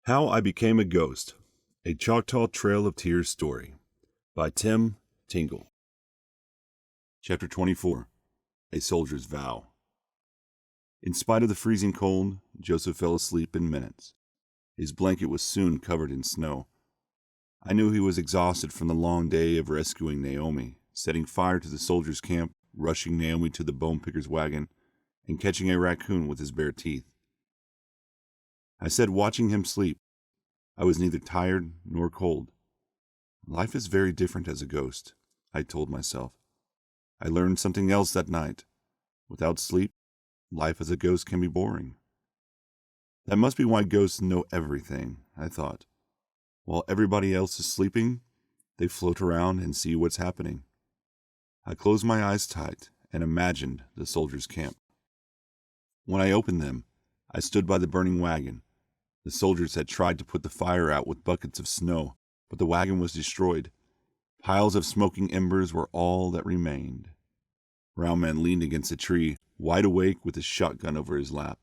How I Became a Ghost, a Choctaw Trail of Tears story by Tingle. Chapter 24, A Soldier's Vow. In spite of the freezing cold, Joseph fell asleep in minutes. His blanket was soon covered in snow. I knew he was exhausted from the long day of rescuing Naomi, setting fire to the soldiers' camp, rushing Naomi to the bone picker's wagon, and catching a raccoon with his bare teeth. I said, watching him sleep, I was neither tired nor cold. Life is very different as a ghost, I told myself. I learned something else that night. Without sleep, life as a ghost can be boring. That must be why ghosts know everything, I thought. While everybody else is sleeping, they float around and see what's happening. I closed my eyes tight and imagined the soldiers' camp. When I opened them, I stood by the burning wagon. The soldiers had tried to put the fire out with buckets of snow, but the wagon was destroyed. Piles of smoking embers were all that remained. Round Man leaned against a tree, wide awake with his shotgun over his lap.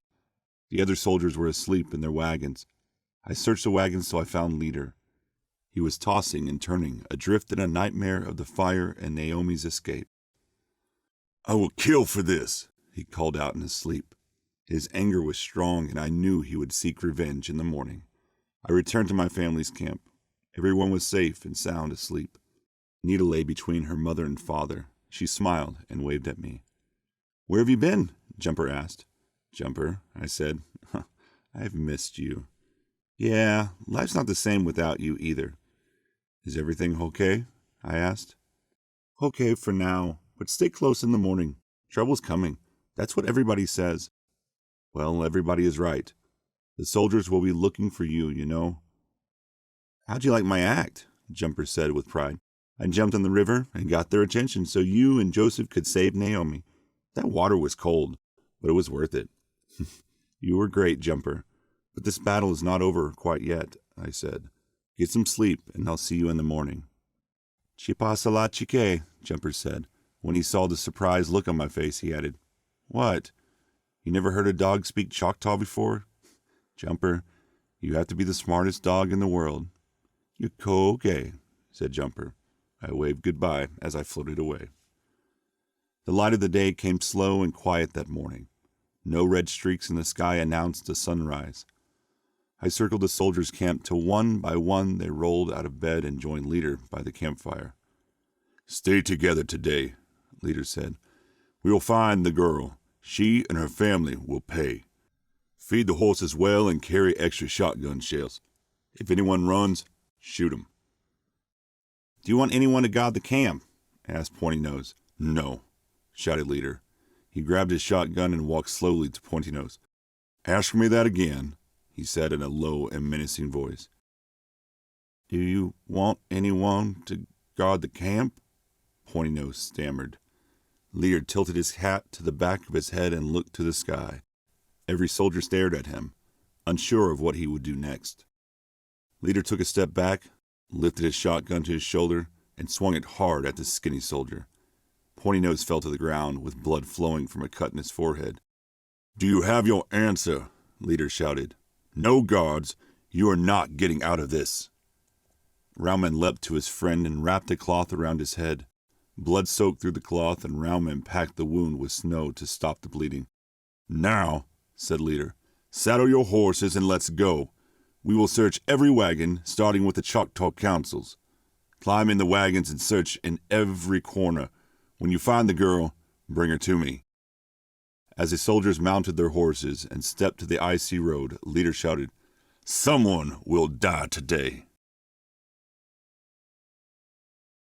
The other soldiers were asleep in their wagons. I searched the wagons till I found Leader. He was tossing and turning, adrift in a nightmare of the fire and Naomi's escape. "I will kill for this," he called out in his sleep. His anger was strong, and I knew he would seek revenge in the morning. I returned to my family's camp. Everyone was safe and sound asleep. Nita lay between her mother and father. She smiled and waved at me. "Where have you been?" Jumper asked. "Jumper," I said, "I've missed you." "Yeah, life's not the same without you either." "Is everything okay?" I asked. "Okay for now, but stay close in the morning. Trouble's coming. That's what everybody says." "Well, everybody is right. The soldiers will be looking for you, you know." "How'd you like my act?" Jumper said with pride. "I jumped in the river and got their attention so you and Joseph could save Naomi. That water was cold, but it was worth it." "You were great, Jumper. But this battle is not over quite yet," I said. "Get some sleep, and I'll see you in the morning." "Chi pasa la chique," Jumper said. When he saw the surprised look on my face, he added, "What? You never heard a dog speak Choctaw before?" "Jumper, you have to be the smartest dog in the world." "You okay," said Jumper. I waved goodbye as I floated away. The light of the day came slow and quiet that morning. No red streaks in the sky announced a sunrise. I circled the soldiers' camp till one by one they rolled out of bed and joined Leader by the campfire. "Stay together today," Leader said. "We will find the girl. She and her family will pay. Feed the horses well and carry extra shotgun shells. If anyone runs, shoot 'em." "Do you want anyone to guard the camp?" asked Pointy Nose. "No," shouted Leader. He grabbed his shotgun and walked slowly to Pointy Nose. "Ask me that again," he said in a low and menacing voice. "Do you want anyone to guard the camp?" Pointy Nose stammered. Leader tilted his hat to the back of his head and looked to the sky. Every soldier stared at him, unsure of what he would do next. Leader took a step back, lifted his shotgun to his shoulder, and swung it hard at the skinny soldier. Pointy Nose fell to the ground, with blood flowing from a cut in his forehead. "Do you have your answer?" Leader shouted. "No guards, you are not getting out of this." Roundman leapt to his friend and wrapped a cloth around his head. Blood soaked through the cloth, and Roundman packed the wound with snow to stop the bleeding. "Now," said Leader, "saddle your horses and let's go. We will search every wagon, starting with the Choctaw Council's. Climb in the wagons and search in every corner. When you find the girl, bring her to me." As the soldiers mounted their horses and stepped to the icy road, Leader shouted, "Someone will die today."